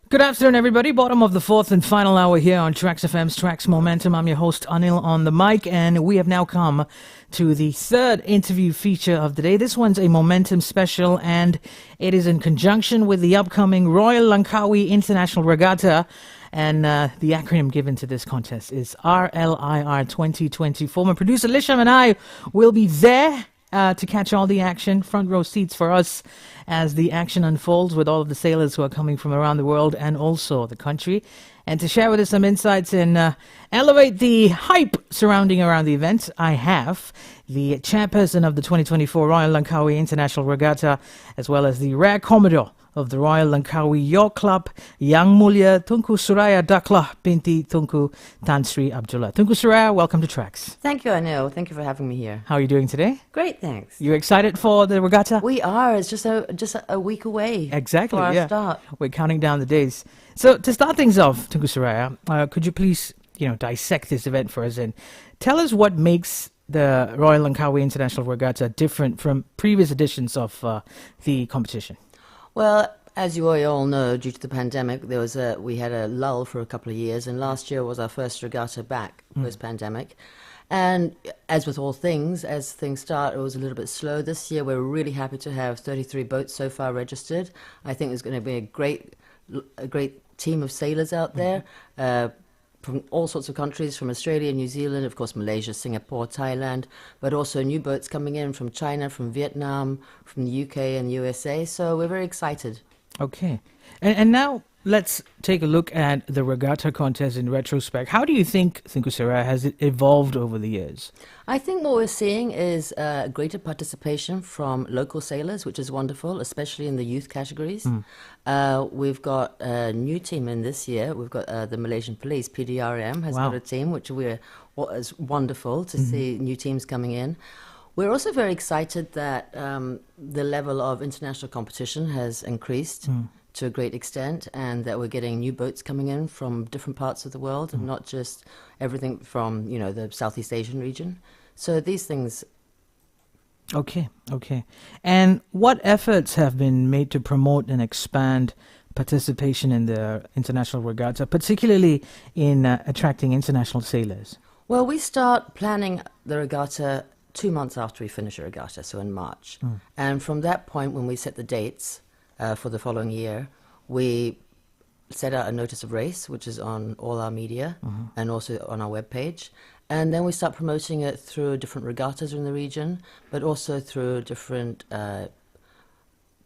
Good afternoon, everybody. Bottom of the fourth and final hour here on TRAXXfm's Tracks Momentum. I'm your host, Anil, on the mic, and we have now come to the third interview feature of the day. This one's a Momentum special, and it is in conjunction with the upcoming Royal Langkawi International Regatta. And the acronym given to this contest is RLIR 2024. My producer, Lisham, and I will be there to catch all the action, front row seats for us as the action unfolds with all of the sailors who are coming from around the world and also the country, and to share with us some insights and elevate the hype surrounding around the event. I have the chairperson of the 2024 Royal Langkawi International Regatta, as well as the rare Commodore of the Royal Langkawi Yacht Club, Yang Mulia Tunku Soraya Dakhlah, binti Tunku Tan Sri Abdullah. Tunku Soraya, welcome to Tracks. Thank you, Anil. Thank you for having me here. How are you doing today? Great, thanks. You excited for the regatta? We are. It's just a week away. Exactly, for our yeah. start. We're counting down the days. So to start things off, Tunku Soraya, could you please, dissect this event for us and tell us what makes the Royal Langkawi International Regatta different from previous editions of the competition? Well, as you all know, due to the pandemic, we had a lull for a couple of years, and last year was our first regatta back post-pandemic. And as with all things, as things start, it was a little bit slow. This year, we're really happy to have 33 boats so far registered. I think there's going to be a great team of sailors out there from all sorts of countries, from Australia, New Zealand, of course, Malaysia, Singapore, Thailand, but also new boats coming in from China, from Vietnam, from the UK and USA. So we're very excited. Okay. And now let's take a look at the regatta contest in retrospect. How do you think, Tunku Soraya, has it evolved over the years? I think what we're seeing is greater participation from local sailors, which is wonderful, especially in the youth categories. We've got a new team in this year. We've got the Malaysian Police, PDRM, has got a team, which is wonderful to see new teams coming in. We're also very excited that the level of international competition has increased to a great extent, and that we're getting new boats coming in from different parts of the world, and not just everything from, the Southeast Asian region. So these things... Okay. And what efforts have been made to promote and expand participation in the international regatta, particularly in attracting international sailors? Well, we start planning the regatta 2 months after we finish a regatta, so in March. And from that point, when we set the dates for the following year, we set out a notice of race, which is on all our media and also on our webpage. And then we start promoting it through different regattas in the region, but also through different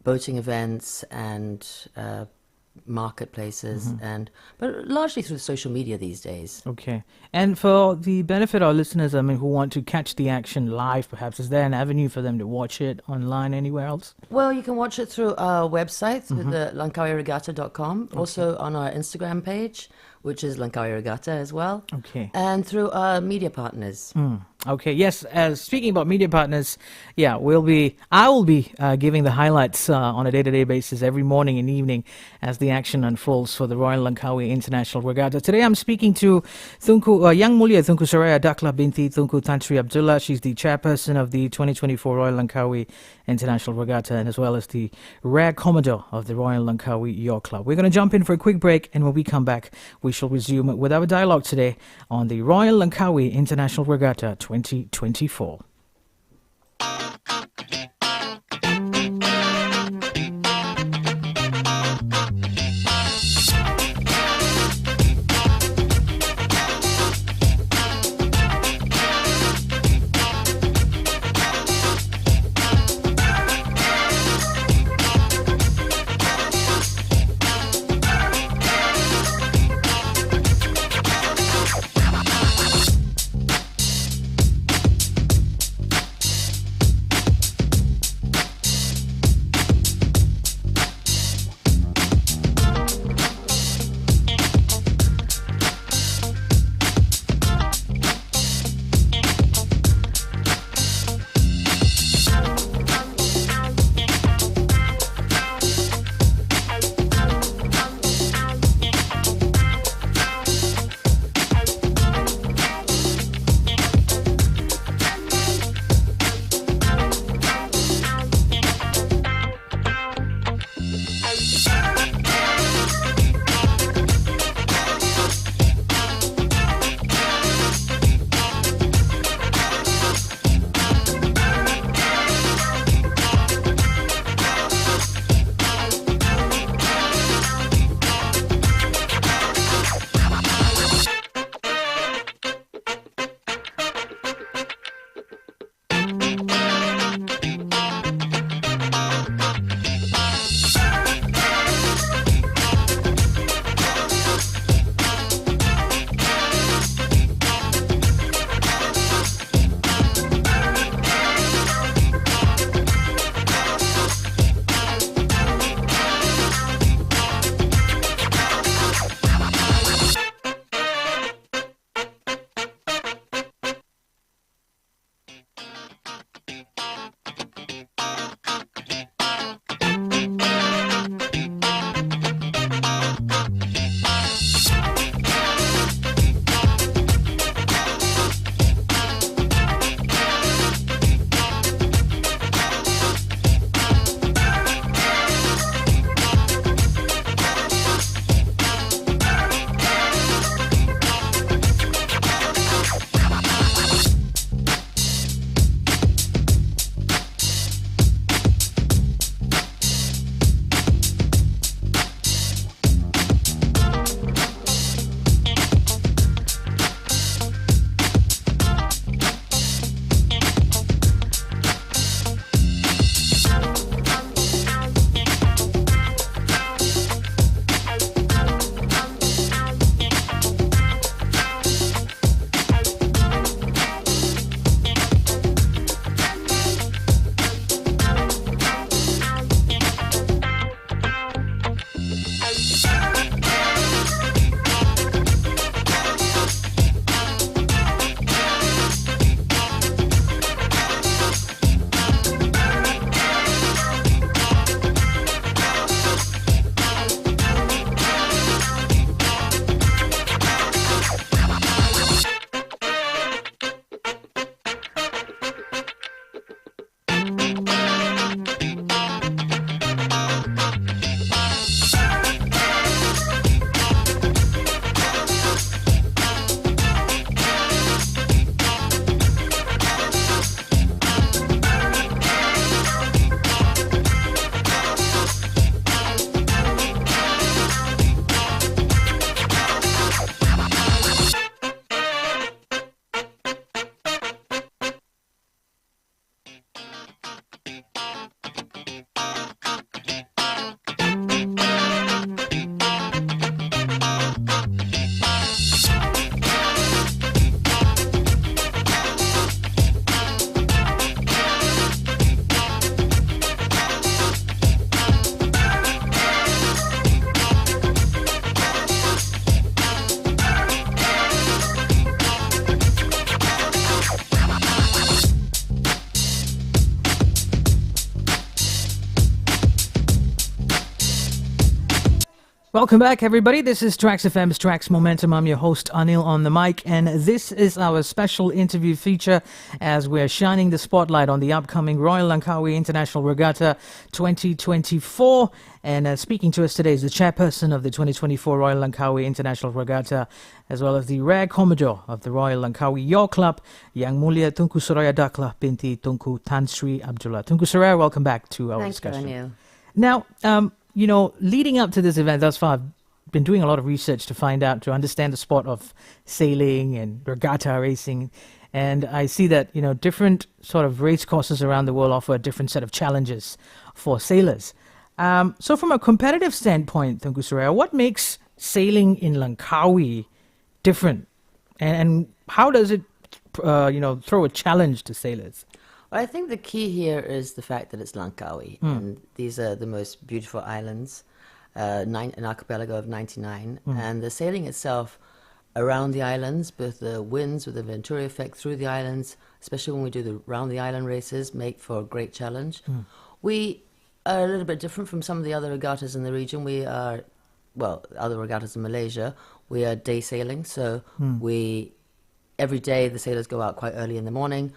boating events and marketplaces, but largely through social media these days. Okay. And for the benefit of our listeners, who want to catch the action live, perhaps, is there an avenue for them to watch it online anywhere else? Well, you can watch it through our website, through the langkawiregatta.com, also on our Instagram page, which is Langkawi Regatta as well. Okay. And through our media partners. Okay, yes, speaking about media partners, I will be giving the highlights on a day-to-day basis every morning and evening as the action unfolds for the Royal Langkawi International Regatta. Today I'm speaking to Yang Mulia Tunku Soraya Dakhlah binti Tunku Tan Sri Abdullah. She's the chairperson of the 2024 Royal Langkawi International Regatta, and as well as the rare Commodore of the Royal Langkawi Yacht Club. We're going to jump in for a quick break, and when we come back, we shall resume with our dialogue today on the Royal Langkawi International Regatta 2024. Welcome back, everybody. This is TRAXXfm's Tracks Momentum. I'm your host, Anil, on the mic, and this is our special interview feature as we're shining the spotlight on the upcoming Royal Langkawi International Regatta 2024. And speaking to us today is the chairperson of the 2024 Royal Langkawi International Regatta, as well as the rare Commodore of the Royal Langkawi Yacht Club, Yang Mulia Tunku Soraya Dakhlah, binti Tunku Tan Sri Abdullah. Tunku Soraya, welcome back to our discussion. Thank you, Anil. Now, leading up to this event thus far, I've been doing a lot of research to understand the sport of sailing and regatta racing. And I see that, different sort of race courses around the world offer a different set of challenges for sailors. So from a competitive standpoint, Tunku Soraya, what makes sailing in Langkawi different? And how does it, throw a challenge to sailors? Well, I think the key here is the fact that it's Langkawi, and these are the most beautiful islands, an archipelago of 99, and the sailing itself around the islands, both the winds with the Venturi effect through the islands, especially when we do the round the island races, make for a great challenge. We are a little bit different from some of the other regattas in the region. We are, other regattas in Malaysia, we are day sailing, so every day the sailors go out quite early in the morning,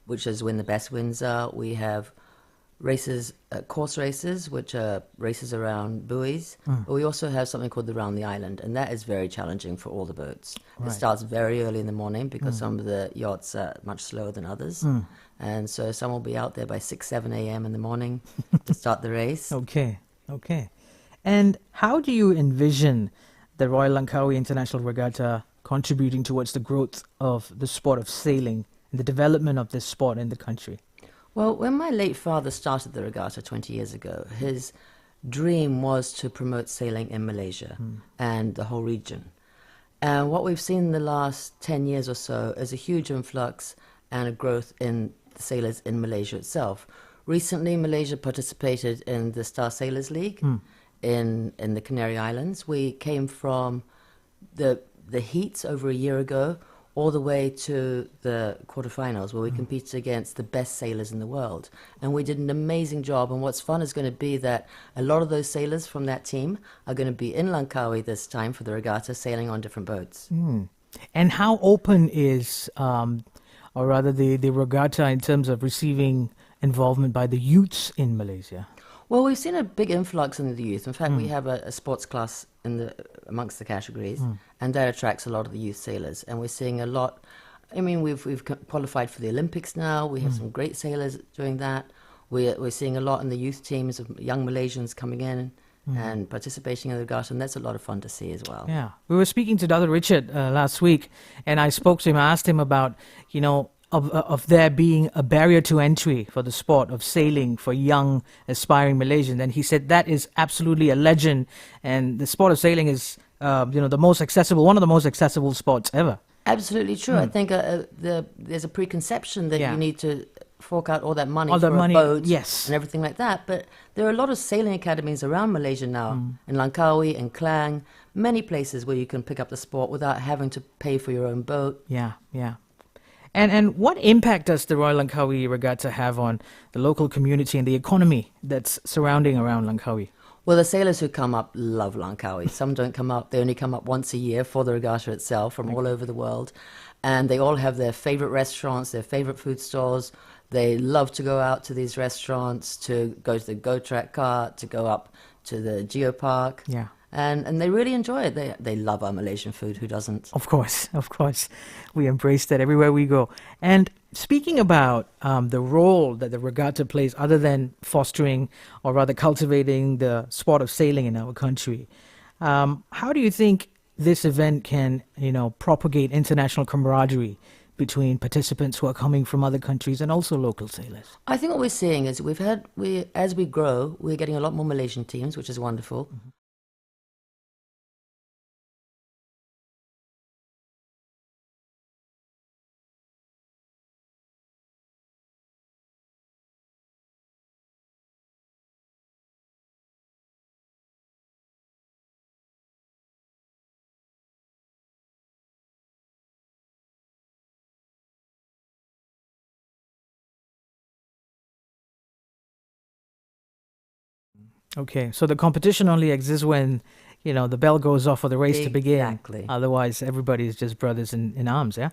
which is when the best winds are. We have races, course races, which are races around buoys. But we also have something called the Round the Island, and that is very challenging for all the boats. Right. It starts very early in the morning because some of the yachts are much slower than others. And so some will be out there by 6, 7 a.m. in the morning to start the race. Okay. And how do you envision the Royal Langkawi International Regatta contributing towards the growth of the sport of sailing and the development of this sport in the country? Well, when my late father started the regatta 20 years ago, his dream was to promote sailing in Malaysia and the whole region. And what we've seen in the last 10 years or so is a huge influx and a growth in the sailors in Malaysia itself. Recently, Malaysia participated in the Star Sailors League in the Canary Islands. We came from the heats over a year ago all the way to the quarterfinals, where we competed against the best sailors in the world. And we did an amazing job. And what's fun is going to be that a lot of those sailors from that team are going to be in Langkawi this time for the regatta, sailing on different boats. And how open is, or rather the regatta in terms of receiving involvement by the youths in Malaysia? Well, we've seen a big influx in the youth. In fact, we have a sports class amongst the categories, and that attracts a lot of the youth sailors. And we're seeing a lot. I mean, we've qualified for the Olympics now. We have some great sailors doing that. We're seeing a lot in the youth teams of young Malaysians coming in and participating in the regatta, and that's a lot of fun to see as well. Yeah, we were speaking to Dr. Richard last week, and I spoke to him. I asked him about, of there being a barrier to entry for the sport of sailing for young aspiring Malaysians, and he said that is absolutely a legend, and the sport of sailing is the most accessible, one of the most accessible sports ever. Absolutely true. I think there's a preconception that you need to fork out all that money All for that money, a boat yes. and everything like that, but there are a lot of sailing academies around Malaysia now, in Langkawi and Klang, many places where you can pick up the sport without having to pay for your own boat. Yeah. And what impact does the Royal Langkawi Regatta have on the local community and the economy that's surrounding around Langkawi? Well, the sailors who come up love Langkawi. Some don't come up. They only come up once a year for the regatta itself from all over the world. And they all have their favorite restaurants, their favorite food stores. They love to go out to these restaurants, to go to the Go Track Kart, to go up to the Geopark. Yeah. And they really enjoy it. They love our Malaysian food. Who doesn't? Of course. We embrace that everywhere we go. And speaking about the role that the regatta plays, other than fostering or rather cultivating the sport of sailing in our country, how do you think this event can, propagate international camaraderie between participants who are coming from other countries and also local sailors? I think what we're seeing is as we grow, we're getting a lot more Malaysian teams, which is wonderful. Okay, so the competition only exists when, the bell goes off for the race to begin. Exactly. Otherwise, everybody is just brothers in arms, yeah?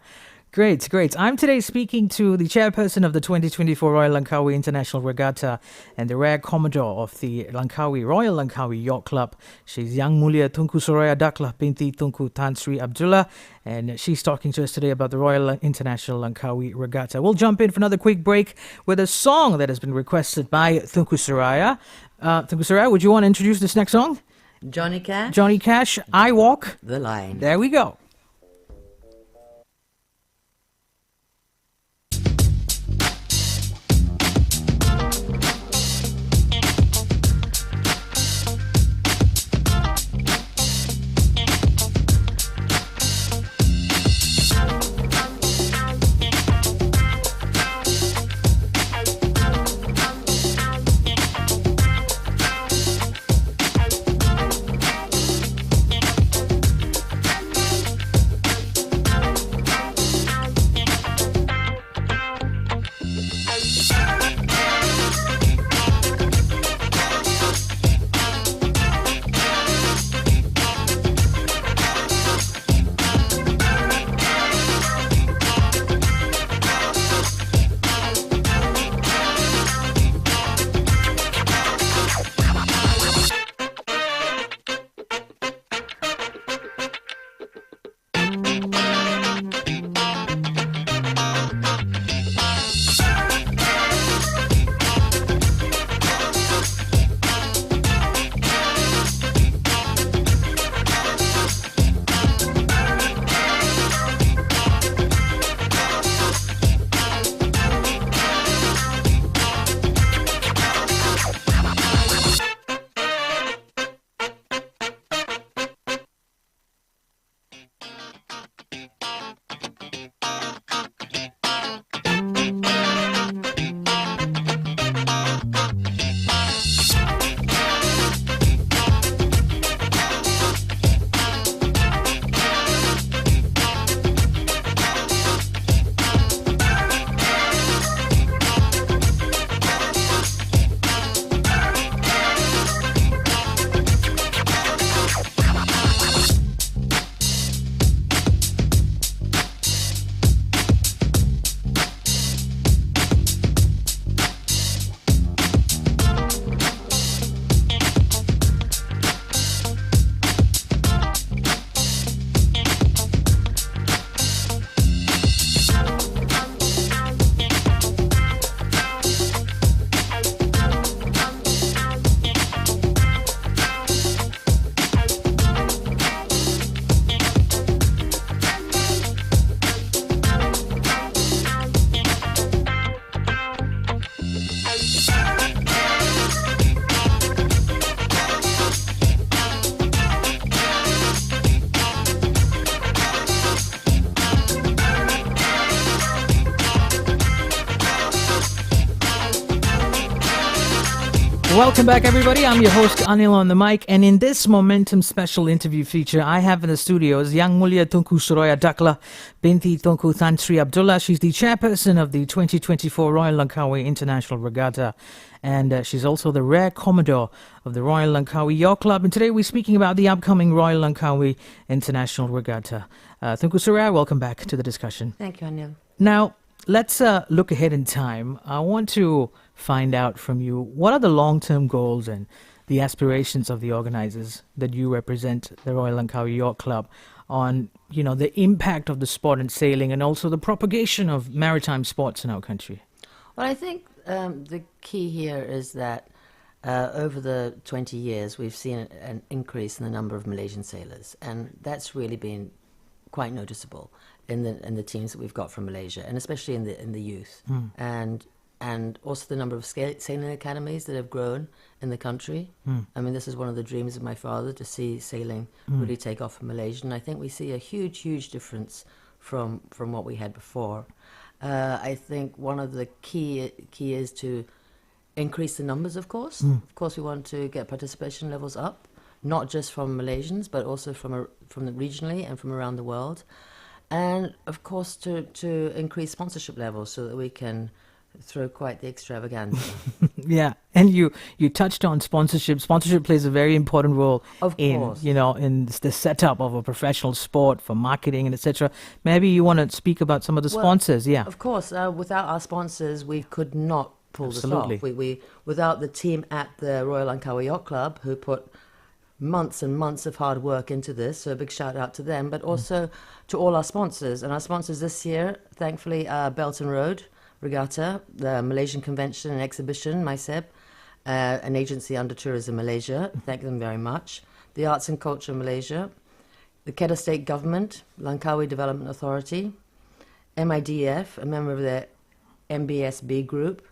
Great, great. I'm today speaking to the chairperson of the 2024 Royal Langkawi International Regatta and the rare Commodore of the Royal Langkawi Yacht Club. She's Yang Mulia Tunku Soraya Dakhlah binti Tunku Tan Sri Abdullah, and she's talking to us today about the Royal International Langkawi Regatta. We'll jump in for another quick break with a song that has been requested by Tunku Soraya. Tunku Soraya, would you want to introduce this next song? Johnny Cash. Johnny Cash, I Walk the Line. There we go. Welcome back, everybody. I'm your host, Anil, on the mic. And in this Momentum special interview feature, I have in the studios Yang Mulia Tunku Soraya Dakhlah binti Tunku Tan Sri Abdullah. She's the chairperson of the 2024 Royal Langkawi International Regatta. And she's also the rare Commodore of the Royal Langkawi Yacht Club. And today we're speaking about the upcoming Royal Langkawi International Regatta. Tunku Soraya, welcome back to the discussion. Thank you, Anil. Now, let's look ahead in time. I want to find out from you, what are the long-term goals and the aspirations of the organizers that you represent, the Royal Langkawi Yacht Club, on, the impact of the sport and sailing and also the propagation of maritime sports in our country? Well, I think the key here is that over the 20 years, we've seen an increase in the number of Malaysian sailors, and that's really been quite noticeable in the teams that we've got from Malaysia, and especially in the youth, and also the number of sailing academies that have grown in the country. I mean, this is one of the dreams of my father, to see sailing really take off in Malaysia, and I think we see a huge difference from what we had before. I think one of the key is to increase the numbers, of course. Of course, we want to get participation levels up, not just from Malaysians, but also from regionally and from around the world. And, of course, to increase sponsorship levels so that we can throw quite the extravaganza. Yeah, and you touched on sponsorship. Sponsorship plays a very important role Of in course. in the setup of a professional sport for marketing and etc. Maybe you want to speak about some of the Well, sponsors. Yeah, Of course, without our sponsors, we could not pull Absolutely. this off. We without the team at the Royal Langkawi Yacht Club who put months and months of hard work into this. So a big shout out to them, but also to all our sponsors. And our sponsors this year, thankfully, Belt and Road, Regatta, the Malaysian Convention and Exhibition, MySeb, an agency under Tourism Malaysia. Thank them very much. The Arts and Culture Malaysia, the Kedah State Government, Langkawi Development Authority, MIDF, a member of the MBSB group,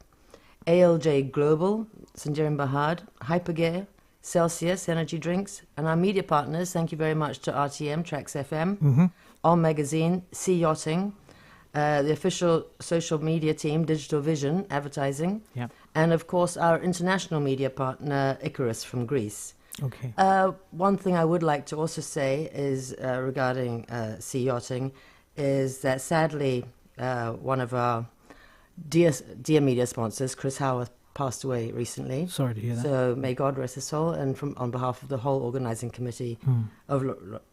ALJ Global, Sanjerin Bahad, Hypergear, Celsius Energy Drinks, and our media partners. Thank you very much to RTM, TRAXXfm, All Magazine, Sea Yachting, the official social media team, Digital Vision Advertising, yeah. and of course our international media partner, Icarus from Greece. Okay. One thing I would like to also say is regarding Sea Yachting is that sadly one of our dear media sponsors, Chris Howarth, passed away recently. Sorry to hear that. So may God rest his soul. And on behalf of the whole organising committee of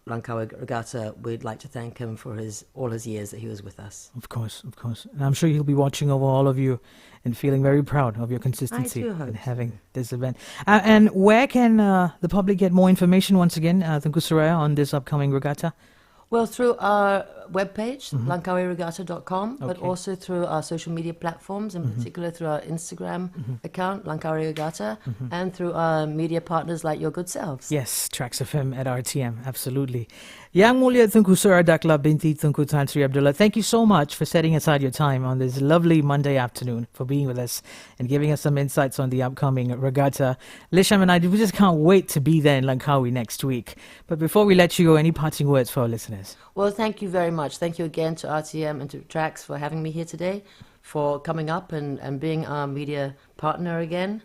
Langkawi Regatta, we'd like to thank him for all his years that he was with us. Of course, of course. And I'm sure he'll be watching over all of you and feeling very proud of your consistency I do hope in so. having this event. And where can the public get more information once again, Tunku Soraya, on this upcoming regatta? Well, through our webpage, langkawiregatta.com, but Okay. also through our social media platforms, in particular through our Instagram account, Langkawi Regatta, and through our media partners like your good selves. Yes, TRAXXfm at RTM, absolutely. Yang Mulia Tunku Soraya Dakhlah, binti Tunku Tan Sri Abdullah, thank you so much for setting aside your time on this lovely Monday afternoon, for being with us and giving us some insights on the upcoming regatta. Lisham and I, we just can't wait to be there in Langkawi next week. But before we let you go, any parting words for our listeners? Well, thank you very much. Thank you again to RTM and to Trax for having me here today, for coming up and being our media partner again.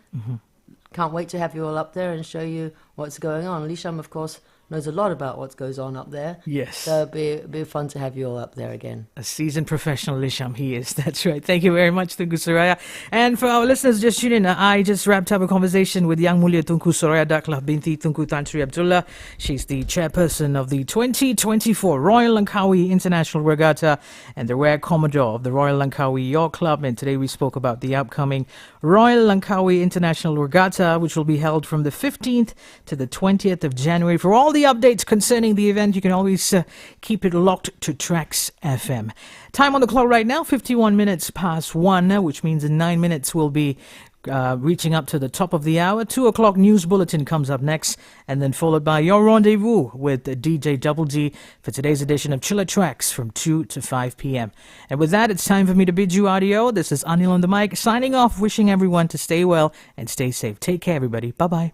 Can't wait to have you all up there and show you what's going on. Lisham, of course, knows a lot about what goes on up there. Yes. So it'd be fun to have you all up there again. A seasoned professional Lisham he is. That's right. Thank you very much, Tunku Soraya. And for our listeners just tuning in, I just wrapped up a conversation with Yang Mulia Tunku Soraya Dakhlah, binti Tunku Tan Sri Abdullah. She's the chairperson of the 2024 Royal Langkawi International Regatta and the rare Commodore of the Royal Langkawi Yacht Club. And today we spoke about the upcoming Royal Langkawi International Regatta, which will be held from the 15th to the 20th of January. For all the updates concerning the event, you can always keep it locked to TRAXXfm. Time on the clock right now, 51 minutes past 1, which means in 9 minutes we'll be reaching up to the top of the hour. 2 o'clock news bulletin comes up next, and then followed by your rendezvous with DJ Double D for today's edition of Chiller Tracks from 2 to 5 p.m. And with that, it's time for me to bid you adieu. This is Anil on the mic, signing off, wishing everyone to stay well and stay safe. Take care, everybody. Bye-bye.